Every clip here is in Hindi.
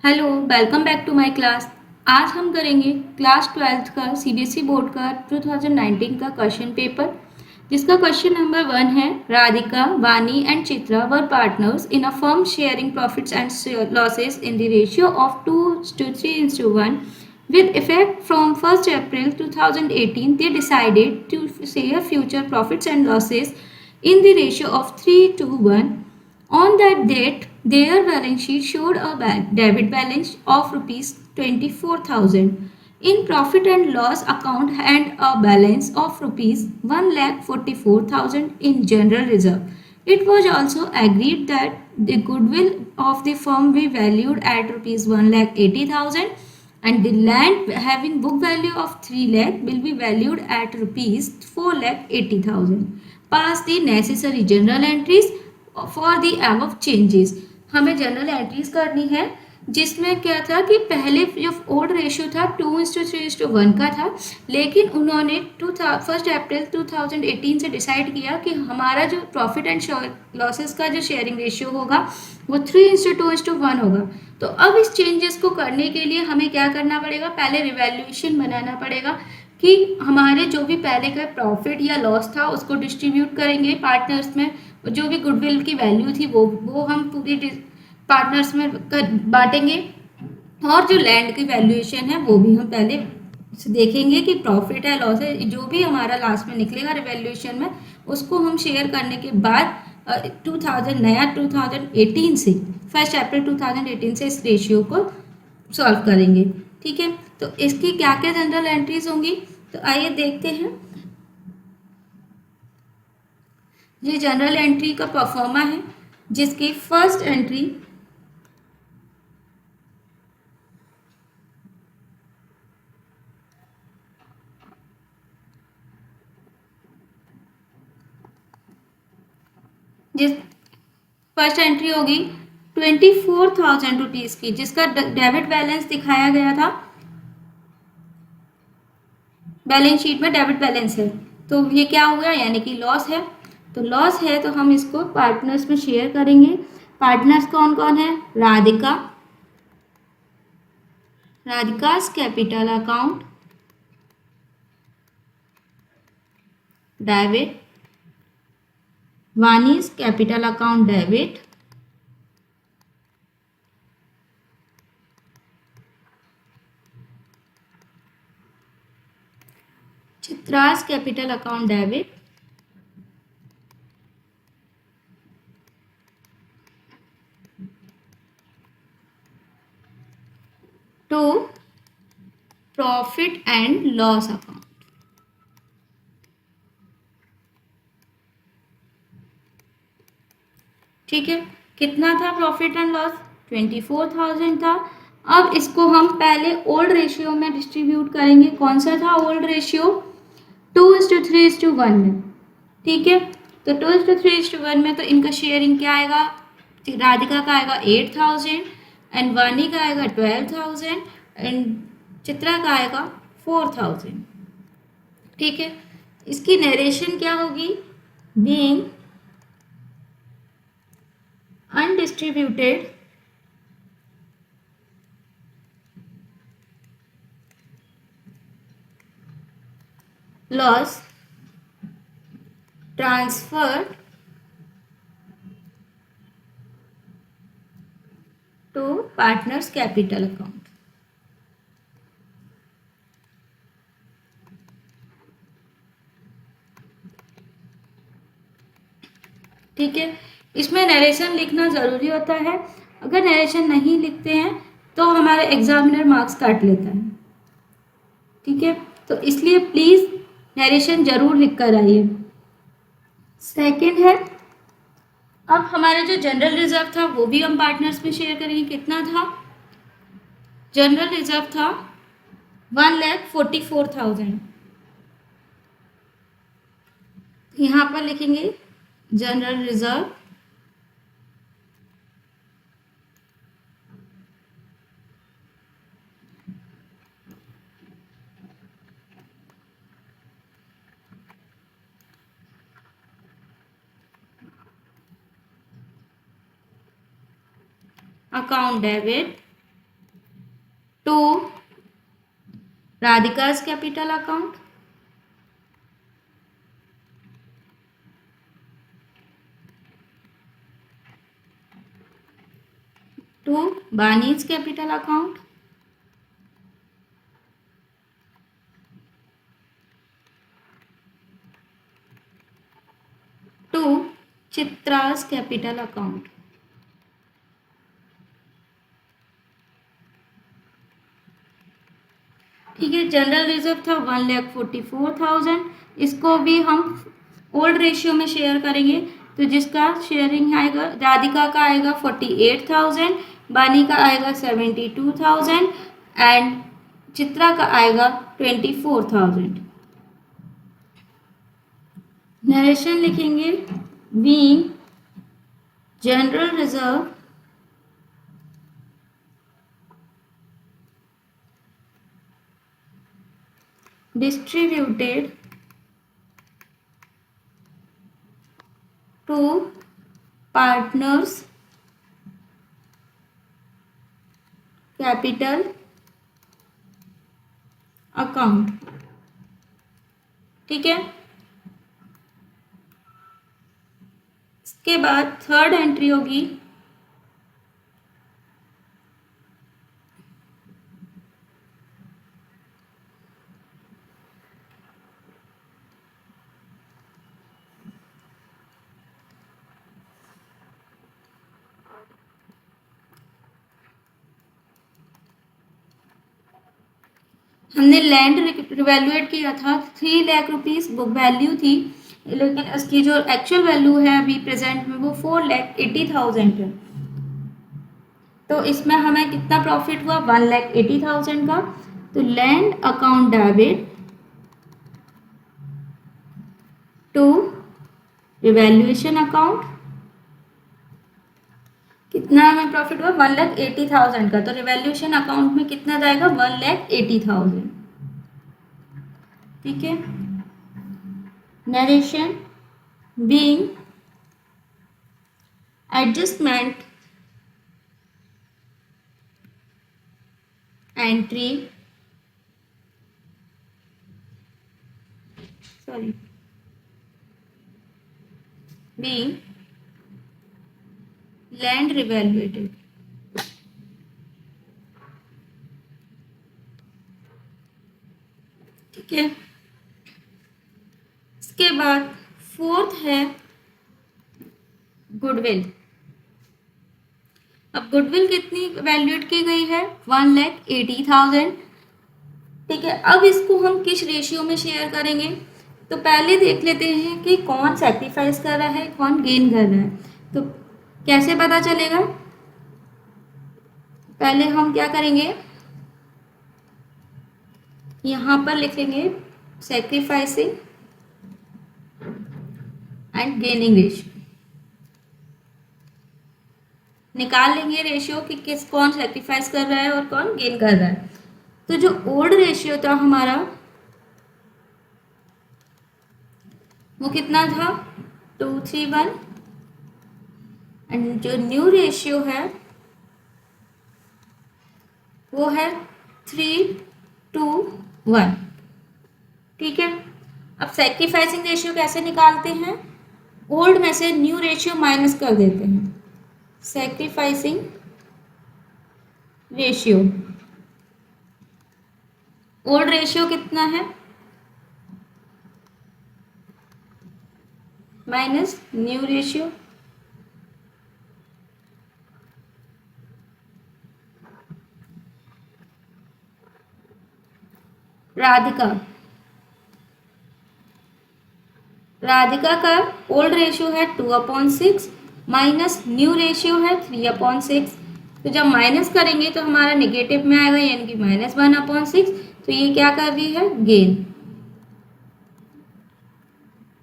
Hello, welcome back to my class. आज हम करेंगे क्लास 12th का सीबीएसई बोर्ड का 2019 का क्वेश्चन पेपर, जिसका क्वेश्चन नंबर 1 है। राधिका, वानी and Chitra were partners in a firm sharing profits and losses in the ratio of 2:3:1 with effect from 1st April 2018. They decided to share future profits and losses in the ratio of 3:1. On that date, their balance sheet showed a debit balance of rupees 24,000 in profit and loss account and a balance of rupees 1,44,000 in general reserve. It was also agreed that the goodwill of the firm be valued at rupees 1,80,000 and the land having book value of 3 lakh will be valued at rupees 4,80,000. Pass the necessary journal entries for the above changes. हमें जनरल एंट्रीज करनी है, जिसमें क्या था कि पहले जो ओल्ड रेशियो था 2:3:1 का था, लेकिन उन्होंने 1 अप्रैल 2018 से डिसाइड किया कि हमारा जो प्रॉफिट एंड लॉसेस का जो शेयरिंग रेशियो होगा वो 3:2:1 होगा। तो अब इस चेंजेस को करने के लिए हमें क्या करना पड़ेगा, पहले रिवैल्यूएशन बनाना पड़ेगा कि हमारे जो भी पहले का प्रॉफिट या लॉस था उसको डिस्ट्रीब्यूट करेंगे पार्टनर्स में, जो भी गुडविल की वैल्यू थी वो हम पूरी पार्टनर्स में बांटेंगे, और जो लैंड की वैल्यूएशन है वो भी हम पहले देखेंगे कि प्रॉफिट है लॉस है, जो भी हमारा लास्ट में निकलेगा रिवैल्यूएशन में उसको हम शेयर करने के बाद 2018 से 1 अप्रैल 2018 से इस रेशियो को सॉल्व करेंगे। ठीक है, तो इसकी क्या क्या जनरल एंट्रीज होंगी, तो आइए देखते हैं। ये जनरल एंट्री का परफॉर्मा है, जिसकी फर्स्ट एंट्री जिस फर्स्ट एंट्री होगी 24,000 रुपीज की, जिसका डेबिट बैलेंस दिखाया गया था, बैलेंस शीट में डेबिट बैलेंस है। तो ये क्या हो गया, यानी कि लॉस है। तो लॉस है तो हम इसको पार्टनर्स में शेयर करेंगे। पार्टनर्स कौन कौन है, Radhika, Radhika's capital account debit, Vani's capital account debit, Chitra's capital account debit, to profit and loss account. ठीक है, कितना था प्रॉफिट एंड लॉस, 24,000 था। अब इसको हम पहले ओल्ड रेशियो में डिस्ट्रीब्यूट करेंगे। कौन सा था ओल्ड रेशियो, 2:3:1 में। ठीक है, तो 2:3:1 में तो इनका शेयरिंग क्या आएगा, राधिका का आएगा 8,000 एंड वानी का आएगा 12,000 एंड चित्रा का आएगा 4,000। ठीक है, इसकी नरेशन क्या होगी, being undistributed loss transferred to partners capital account। ठीक है, इसमें नरेशन लिखना ज़रूरी होता है। अगर नरेशन नहीं लिखते हैं तो हमारे एग्जामिनर मार्क्स काट लेता है। ठीक है, तो इसलिए प्लीज़ नरेशन जरूर लिख कर आइए। सेकेंड है, अब हमारा जो जनरल रिजर्व था वो भी हम पार्टनर्स में शेयर करेंगे। कितना था, जनरल रिजर्व था 1,44,000। यहाँ पर लिखेंगे general reserve account debit to Radhika's capital account, to Bani's capital account, to Chitra's capital account. ठीक है, जनरल रिजर्व था 1,44,000, इसको भी हम ओल्ड रेशियो में शेयर करेंगे, तो जिसका शेयरिंग आएगा, राधिका का आएगा 48,000, बानी का आएगा 72,000 एंड चित्रा का आएगा 24,000। नरेशन लिखेंगे, being general reserve distributed to partners capital account। ठीक है, इसके बाद थर्ड एंट्री होगी हमने लैंड रिवैल्यूएट किया था 3 लाख रुपीस बुक वैल्यू थी, लेकिन इसकी जो एक्चुअल वैल्यू है अभी प्रेजेंट में वो 4,80,000 है। तो इसमें हमें कितना प्रॉफिट हुआ, 1,80,000 का। तो land account debit to revaluation account, कितना हमें प्रॉफिट हुआ, 1,80,000 का। तो रिवैल्यूएशन अकाउंट में कितना जाएगा, 1,80,000। ठीक है, narration, being adjustment entry, sorry, being land revalued. ठीक है, इसके बाद फोर्थ है गुडविल। अब गुडविल कितनी वैल्यूएट की गई है, 1,80,000। ठीक है, अब इसको हम किस रेशियो में शेयर करेंगे, तो पहले देख लेते हैं कि कौन सैक्रिफाइस कर रहा है, कौन गेन कर रहा है। तो कैसे पता चलेगा, पहले हम क्या करेंगे, यहां पर लिखेंगे सैक्रिफाइसिंग एंड गेनिंग रेशियो, निकाल लेंगे रेशियो कि कौन सैक्रिफाइस कर रहा है और कौन गेन कर रहा है। तो जो ओल्ड रेशियो था हमारा वो कितना था, 2:3:1, एंड जो न्यू रेशियो है वो है 3:1। ठीक है, अब सैक्रिफाइसिंग रेशियो कैसे निकालते हैं, ओल्ड में से न्यू रेशियो माइनस कर देते हैं। सैक्रिफाइसिंग रेशियो, ओल्ड रेशियो कितना है, माइनस न्यू रेशियो, राधिका का ओल्ड रेशियो है 2/6 माइनस न्यू रेशियो है 3/6। तो जब माइनस करेंगे तो हमारा नेगेटिव में आएगा, यानी कि -1/6। तो ये क्या कर रही है, गेन।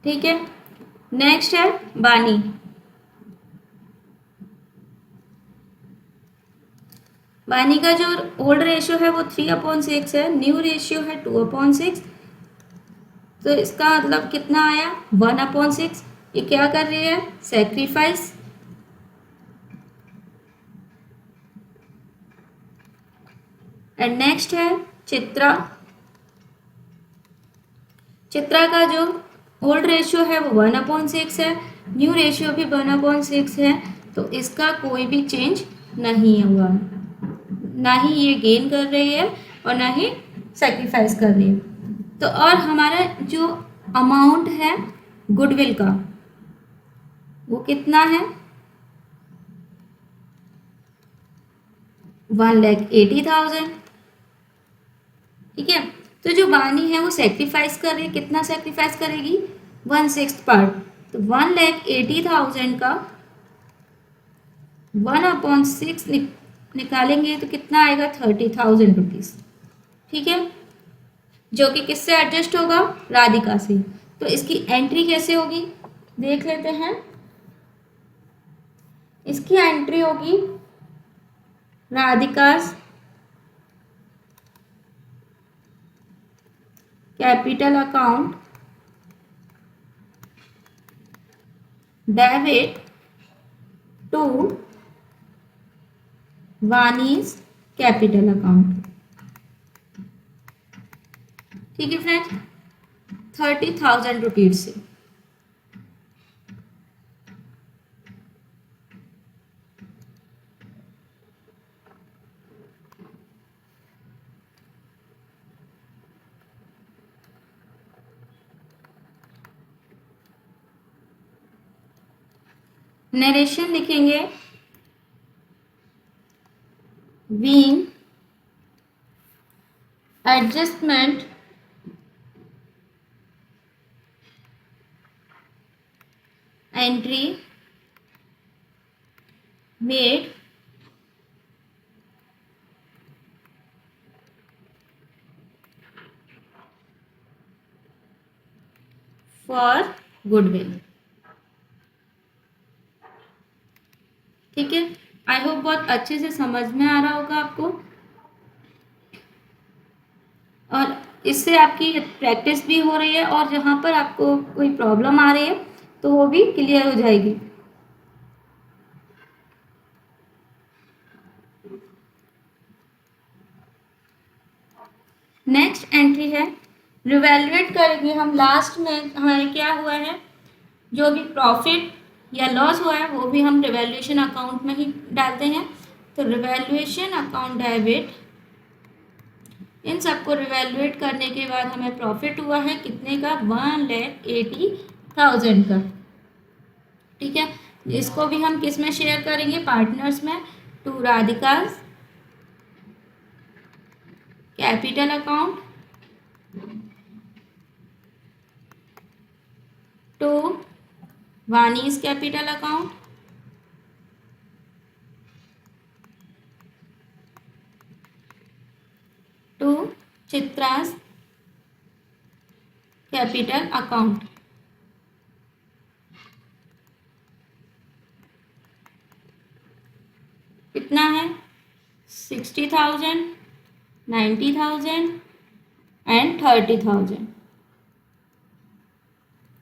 ठीक है, नेक्स्ट है बानी। बानी का जो ओल्ड रेशियो है वो 3/6 है, न्यू रेशियो है 2/6। तो इसका मतलब कितना आया, 1/6। ये क्या कर रही है, सैक्रिफाइस। एंड नेक्स्ट है चित्रा। चित्रा का जो ओल्ड रेशियो है वो 1/6 है, न्यू रेशियो भी 1/6 है, तो इसका कोई भी चेंज नहीं हुआ, ना ही ये गेन कर रही है और ना ही सेक्रीफाइस कर रही है। तो और हमारा जो अमाउंट है गुडविल का वो कितना है, 1,80,000। ठीक है, तो जो वानी है वो सेक्रीफाइस कर रही है, कितना सेक्रीफाइस करेगी, 1/6 पार्ट। तो 1,80,000 का 1/6 निकालेंगे तो कितना आएगा, 30,000 रुपीज। ठीक है, जो कि किससे एडजस्ट होगा, राधिका से। तो इसकी एंट्री कैसे होगी देख लेते हैं। इसकी एंट्री होगी Radhika capital account debit to Vani's capital account. ठीक है फ्रेंड्स, 30,000 रुपीज से। नरेशन लिखेंगे, being adjustment entry made for goodwill. ठीक है, आई होप बहुत अच्छे से समझ में आ रहा होगा आपको, और इससे आपकी प्रैक्टिस भी हो रही है, और जहाँ पर आपको कोई प्रॉब्लम आ रही है तो वो भी क्लियर हो जाएगी। नेक्स्ट एंट्री है, रिवैल्यूएट करेंगे हम। लास्ट में हमारे क्या हुआ है, जो भी प्रॉफिट या लॉस हुआ है वो भी हम रिवैल्यूएशन अकाउंट में ही डालते हैं। तो रिवैल्यूएशन अकाउंट डेबिट, इन सबको रिवैल्यूएट करने के बाद हमें प्रॉफिट हुआ है कितने का, 1,80,000 का। ठीक है, इसको भी हम किस में शेयर करेंगे, पार्टनर्स में, to Radhika capital account to Vani's capital account to Chitra's capital account. कितना है, 60,000, 90,000 एंड 30,000।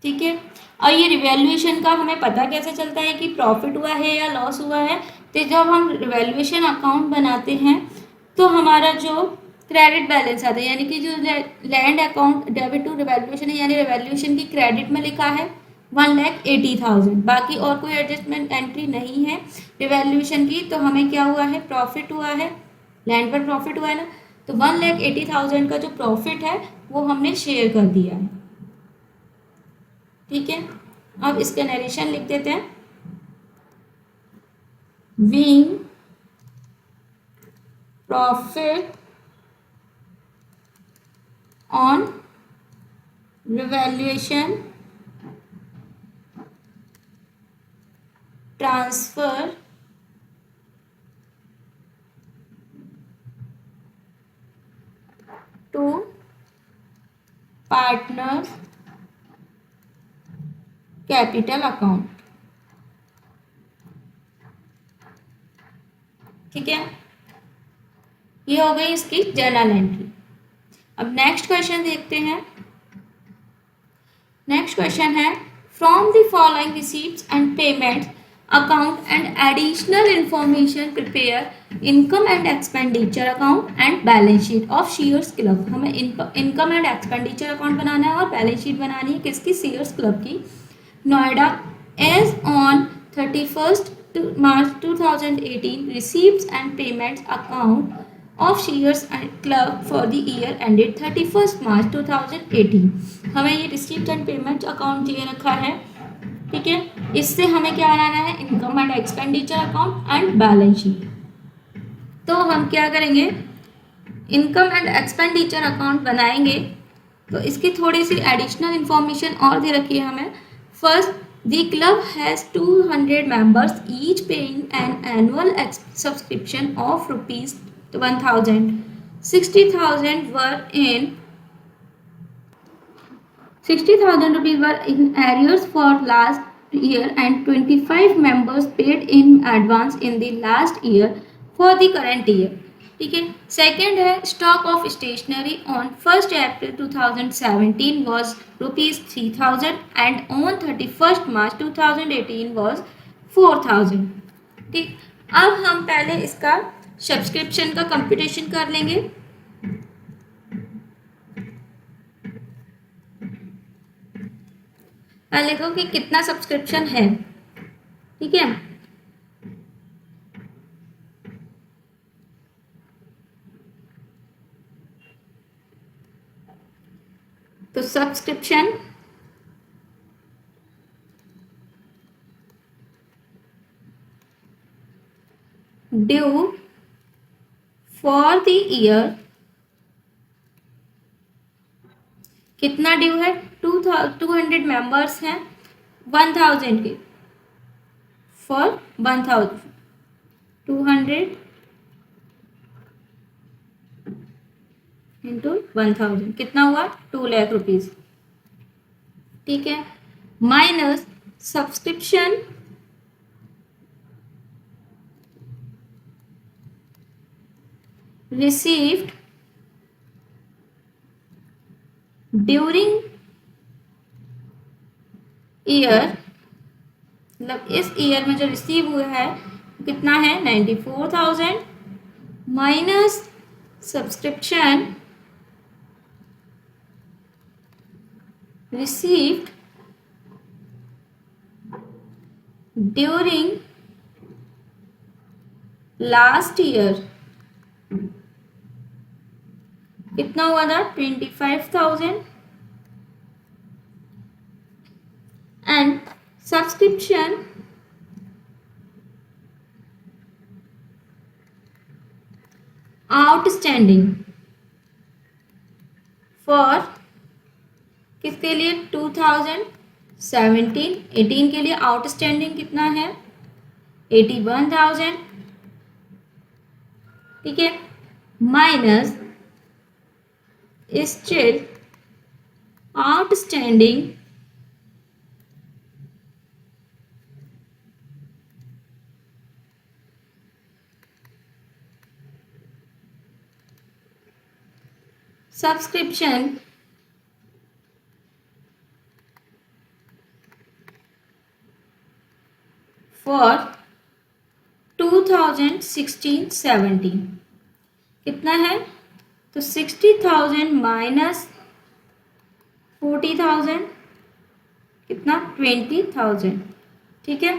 ठीक है, और ये रिवैल्यूएशन का हमें पता कैसे चलता है कि प्रॉफिट हुआ है या लॉस हुआ है, तो जब हम रिवैल्यूएशन अकाउंट बनाते हैं तो हमारा जो क्रेडिट बैलेंस आता है, यानी कि जो land account debit to revaluation है, यानी रिवैल्यूएशन की क्रेडिट में लिखा है 1,80,000, बाकी और कोई एडजस्टमेंट एंट्री नहीं है रिवैल्यूएशन की। तो हमें क्या हुआ है, प्रॉफिट हुआ है, लैंड पर प्रॉफिट हुआ है ना, तो 1,80,000 का जो प्रॉफिट है वो हमने शेयर कर दिया है। ठीक है, अब इसका नरेशन लिख देते हैं, being profit on revaluation transfer to partner capital account. ठीक है, ये हो गई इसकी जर्नल एंट्री। अब नेक्स्ट क्वेश्चन देखते हैं। नेक्स्ट क्वेश्चन है, from the following receipts and payments account and additional information prepare income and expenditure account and balance sheet of Shears Club. हमें income and expenditure account बनाना है और balance sheet बनानी है किसकी? Shears Club की. Noida as on 31st March 2018 receipts and payments account of Shears Club for the year ended 31st March 2018. हमें ये receipts and payments account दिए रखा है, ठीक है. इससे हमें क्या बनाना है? Income and expenditure account and balance sheet. तो हम क्या करेंगे? इनकम एंड एक्सपेंडिचर अकाउंट बनाएंगे. तो इसकी थोड़ी सी एडिशनल इंफॉर्मेशन और दे रखी है हमें. First, the club has 200 members each paying an annual subscription of ₹1000. 60,000 rupees were in arrears for last year and 25 members paid in advance in the last year for the current year. ठीक है. सेकेंड है, stock of stationery on 1st April 2017 was ₹3000 and on 31st March 2018 was 4000. ठीक. अब हम पहले इसका सब्सक्रिप्शन का कंप्यूटेशन कर लेंगे. लिखो कि कितना सब्सक्रिप्शन है, ठीक है. तो subscription due for the year कितना ड्यू है? 200 मेंबर्स हैं 1000 के, फॉर 1000 200 इंटू 1000 कितना हुआ? 2 लाख रुपीज. ठीक है. Minus subscription received during year, मतलब इस ईयर में जो रिसीव हुआ है कितना है? 94,000 minus subscription received during last year कितना हुआ था? 25,000 and subscription outstanding for किसके लिए? 2017-18 के लिए आउटस्टैंडिंग कितना है? 81,000. ठीक है. Minus still outstanding subscription for 2016-17 कितना है? तो 60,000 माइनस 40,000 कितना? 20,000. ठीक है.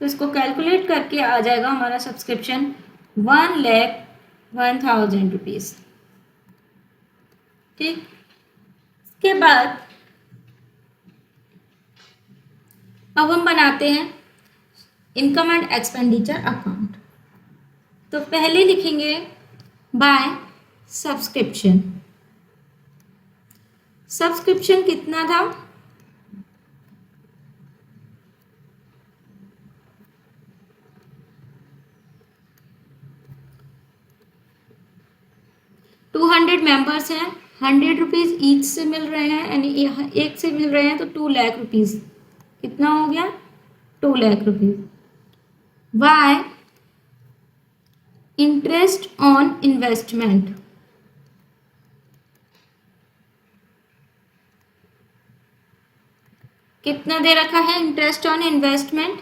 तो इसको कैलकुलेट करके आ जाएगा हमारा सब्सक्रिप्शन 1,01,000 रुपीज. ठीक. इसके बाद अब हम बनाते हैं इनकम एंड एक्सपेंडिचर अकाउंट. तो पहले लिखेंगे बाय सब्सक्रिप्शन. सब्सक्रिप्शन कितना था? $200 मेंबर्स हैं, 100 रुपीज ईच से मिल रहे हैं, यानी एक से मिल रहे हैं, तो 2 लाख रुपीज कितना हो गया? 2 lakh rupees. Bye interest on investment कितना दे रखा है इंटरेस्ट ऑन इन्वेस्टमेंट?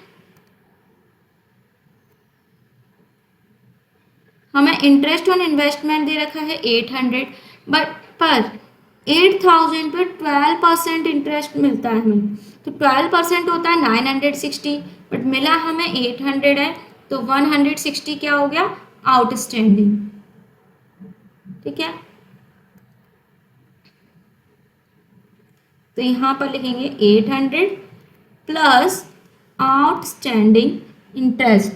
हमें इंटरेस्ट ऑन इन्वेस्टमेंट दे रखा है 800, बट पर 8000 पर 12% इंटरेस्ट मिलता है हमें, तो 12% होता है 960, बट मिला हमें 800 है, तो 160 क्या हो गया आउटस्टैंडिंग। ठीक है, तो यहाँ पर लिखेंगे 800 plus outstanding interest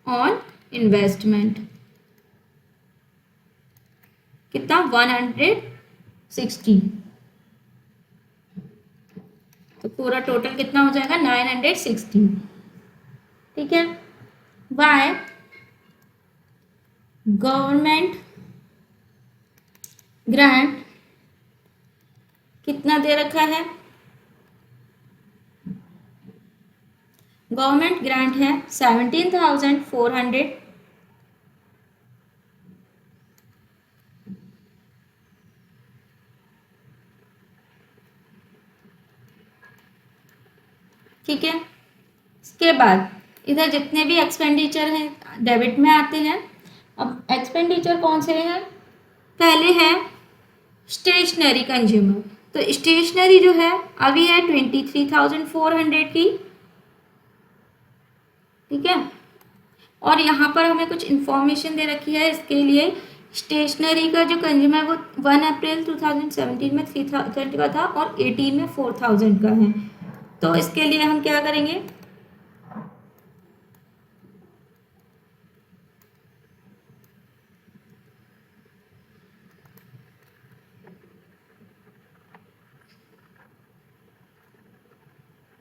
on investment, कितना 160, तो पूरा टोटल कितना हो जाएगा 960। ठीक है, बाय गवर्नमेंट ग्रांट कितना दे रखा है? गवर्नमेंट ग्रांट है 17,400, ठीक है। इसके बाद इधर जितने भी एक्सपेंडिचर हैं डेबिट में आते हैं। अब एक्सपेंडिचर कौन से हैं? पहले है स्टेशनरी कंज्यूमर, तो स्टेशनरी जो है अभी है 23,400 की। ठीक है, और यहाँ पर हमें कुछ इंफॉर्मेशन दे रखी है इसके लिए। स्टेशनरी का जो कंज्यूमर वो 1 अप्रैल 2017 में 3,000 का था और 18 में 4,000 का है। तो इसके लिए हम क्या करेंगे,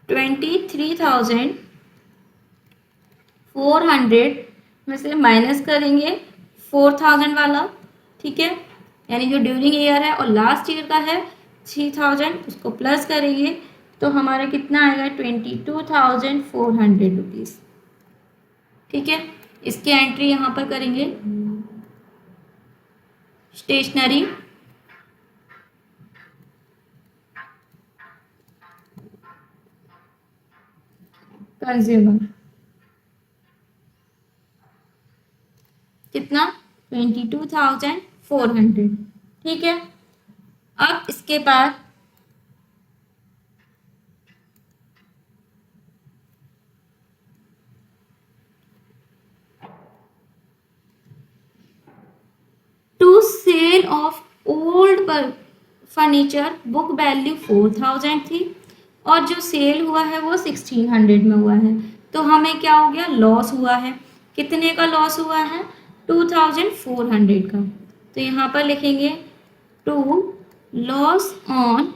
$23,400 में से माइनस करेंगे 4,000 वाला। ठीक है, यानी जो ड्यूरिंग ईयर है और लास्ट ईयर का है 3,000, उसको प्लस करेंगे तो हमारा कितना आएगा 22,400 रुपीज़। ठीक है, इसकी एंट्री यहाँ पर करेंगे स्टेशनरी कंज्यूमर कितना 22,400। ठीक है, अब इसके बाद to sale of old furniture book value 4,000 थी और जो सेल हुआ है वो 1,600 में हुआ है, तो हमें क्या हो गया लॉस हुआ है। कितने का लॉस हुआ है 2,400 का, तो यहाँ पर लिखेंगे to loss on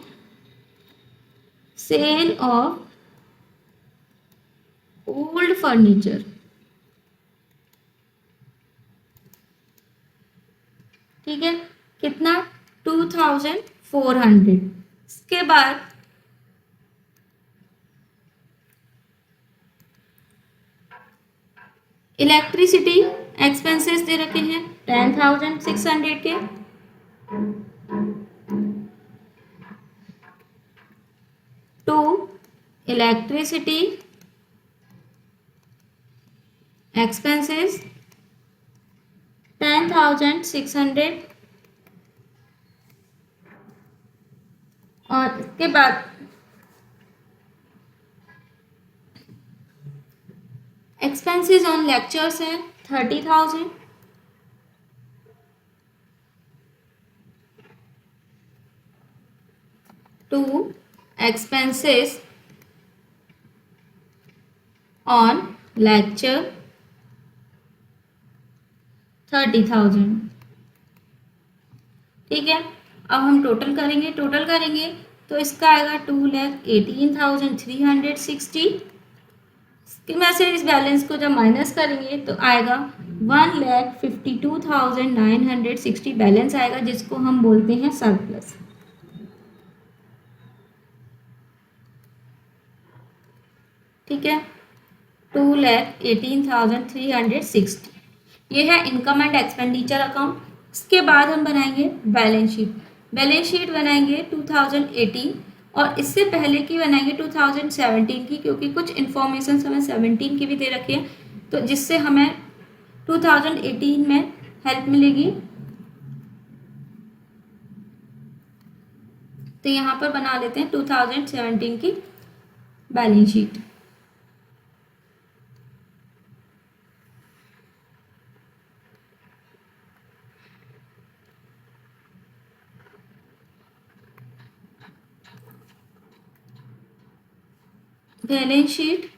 sale of old furniture. ठीक है, कितना 2,400। इसके बाद इलेक्ट्रिसिटी एक्सपेंसेस दे रखे हैं 10,600 के, टू इलेक्ट्रिसिटी एक्सपेंसेस 10,600, और इसके बाद एक्सपेंसेस ऑन लेक्चर्स हैं 30,000, टू एक्सपेंसेस ऑन लेक्चर 30,000। ठीक है, अब हम टोटल करेंगे तो इसका आएगा 2,18,360। इसके में से इस बैलेंस को जब माइनस करेंगे तो आएगा 1,52,960 बैलेंस आएगा, जिसको हम बोलते हैं सरप्लस। ठीक है, 2,18,360 ये है इनकम एंड एक्सपेंडिचर अकाउंट। इसके बाद हम बनाएंगे बैलेंस शीट बनाएंगे 2018 और इससे पहले की बनाएंगे 2017 की, क्योंकि कुछ इन्फॉर्मेशन हमें 17 की भी दे रखी है, तो जिससे हमें 2018 में हेल्प मिलेगी। तो यहाँ पर बना लेते हैं 2017 की balance sheet. Balance sheet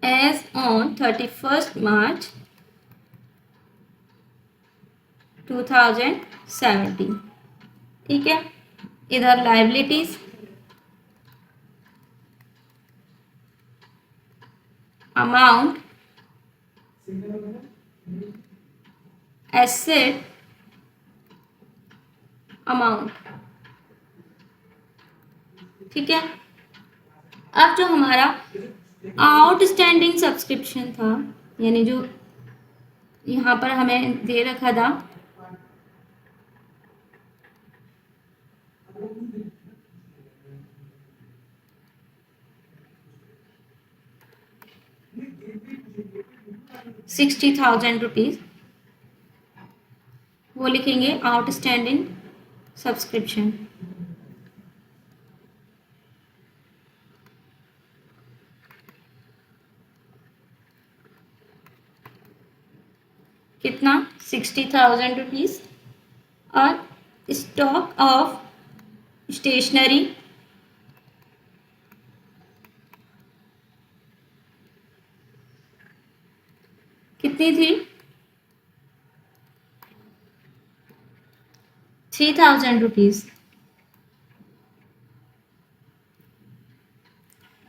as on 31st March 2017। ठीक है, इधर लाइबिलिटीज, अमाउंट, एसेट, अमाउंट। ठीक है, अब जो हमारा आउटस्टैंडिंग सब्सक्रिप्शन था, यानी जो यहाँ पर हमें दे रखा था, ₹60,000, वो लिखेंगे आउटस्टैंडिंग सब्सक्रिप्शन। कितना? ₹60,000। और स्टॉक ऑफ स्टेशनरी कितनी थी? ₹3,000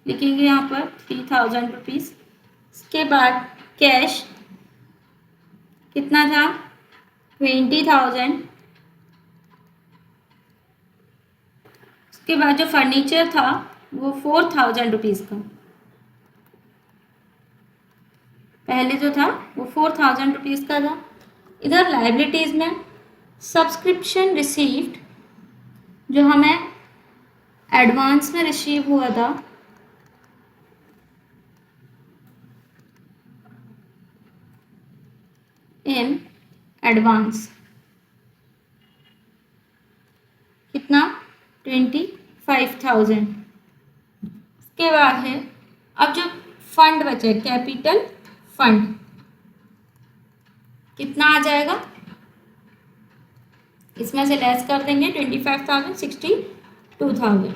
लिखेंगे यहाँ पर ₹3,000। इसके बाद कैश कितना था? 20,000। उसके बाद जो फर्नीचर था वो ₹4,000 का, पहले जो था वो ₹4,000 का था। इधर लाइबिलिटीज में सब्सक्रिप्शन रिसीव्ड, जो हमें एडवांस में रिसीव हुआ था, इन एडवांस, कितना? 25,000। इसके बाद है अब जो फंड बचे, कैपिटल फंड, कितना आ जाएगा? इसमें से लेस कर देंगे 25,000, 62,000।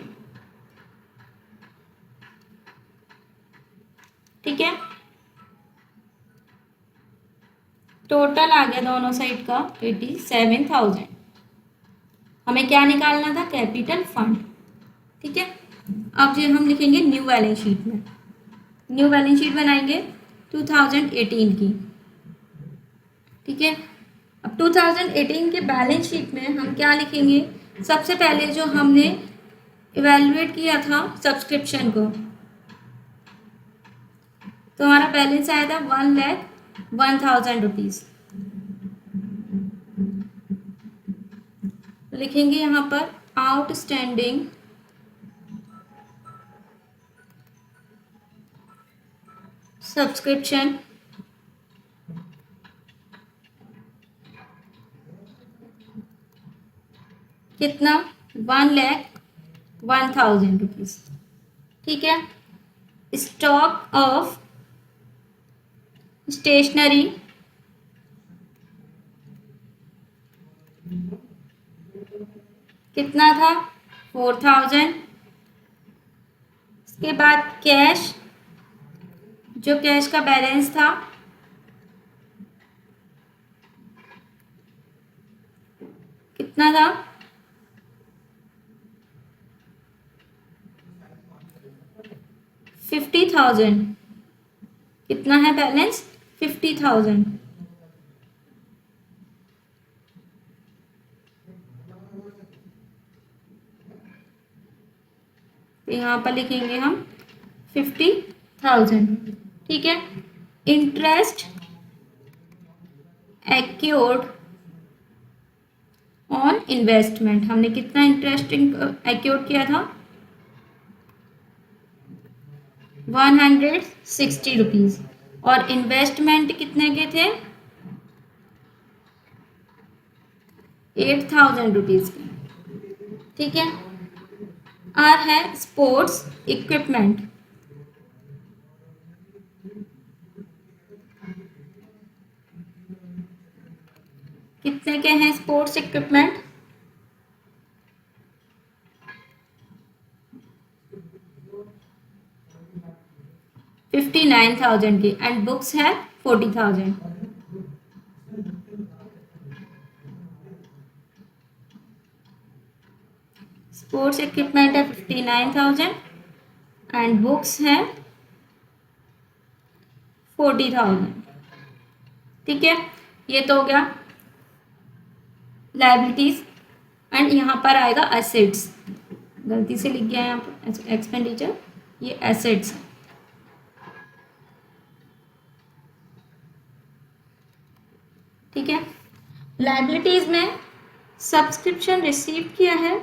ठीक है, टोटल आ गया दोनों साइड का 87,000। हमें क्या निकालना था? Capital fund. ठीक है, अब जो हम लिखेंगे न्यू बैलेंस शीट में, न्यू बैलेंस शीट बनाएंगे 2018 की। ठीक है, अब 2018 के बैलेंस शीट में हम क्या लिखेंगे? सबसे पहले जो हमने इवेल्युएट किया था सब्सक्रिप्शन को, तो हमारा बैलेंस आया था ₹1,01,000। लिखेंगे यहाँ पर आउटस्टैंडिंग सब्सक्रिप्शन कितना? ₹1,01,000। ठीक है, स्टॉक ऑफ स्टेशनरी कितना था? 4,000। इसके बाद कैश, जो कैश का बैलेंस था, कितना था? 50,000। कितना है बैलेंस? 50,000। तो यहाँ पर लिखेंगे हम 50,000। ठीक है, इंटरेस्ट एक्योर्ड ऑन इन्वेस्टमेंट हमने कितना इंटरेस्ट एक्यूट किया था 160 रुपीज और इन्वेस्टमेंट कितने के थे 8000 रुपीज के। ठीक है। आर है स्पोर्ट्स इक्विपमेंट। कितने के हैं स्पोर्ट्स इक्विपमेंट 59,000 की एंड बुक्स है 40,000। स्पोर्ट्स इक्विपमेंट है 59,000 एंड बुक्स है 40,000। ठीक है, ये तो हो गया लाइबिलिटीज एंड यहाँ पर आएगा एसेट्स। गलती से लिख गया यहाँ पर एक्सपेंडिचर, ये एसेट्स है। ठीक है, लाइबिलिटीज में सब्सक्रिप्शन रिसीव किया है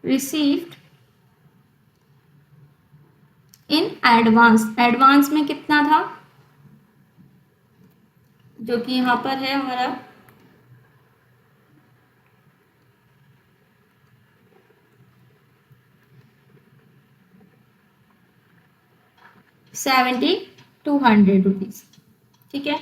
रिसीव्ड इन एडवांस। एडवांस में कितना था जो कि यहां पर है हमारा 7,200 रुपीज। ठीक है,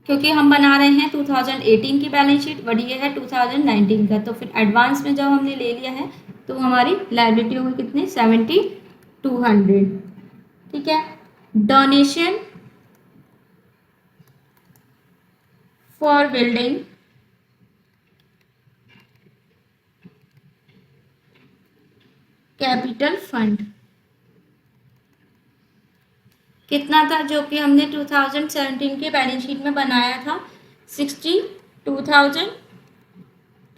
क्योंकि हम बना रहे हैं 2018 की बैलेंस शीट बट ये है 2019 का, तो फिर एडवांस में जब हमने ले लिया है तो हमारी लायबिलिटी होगी कितनी 7,200। ठीक है, donation for building capital fund कितना था जो कि हमने 2017 के बैलेंस शीट में बनाया था 62,000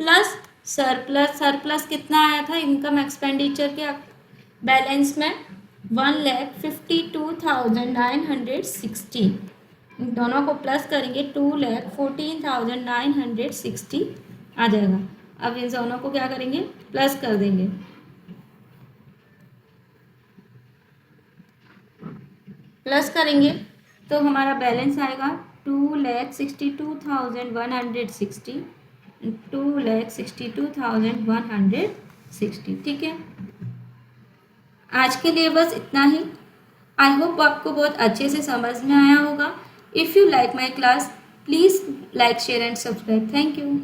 प्लस सरप्लस। सरप्लस कितना आया था इनकम एक्सपेंडिचर के बैलेंस में 1,52,960। इन दोनों को प्लस करेंगे 2,14,960 आ जाएगा। अब इन दोनों को क्या करेंगे प्लस कर देंगे, प्लस करेंगे तो हमारा बैलेंस आएगा 2,62,160 2,62,160। ठीक है, आज के लिए बस इतना ही। आई होप आपको बहुत अच्छे से समझ में आया होगा। If you like my class please like share and subscribe. Thank you.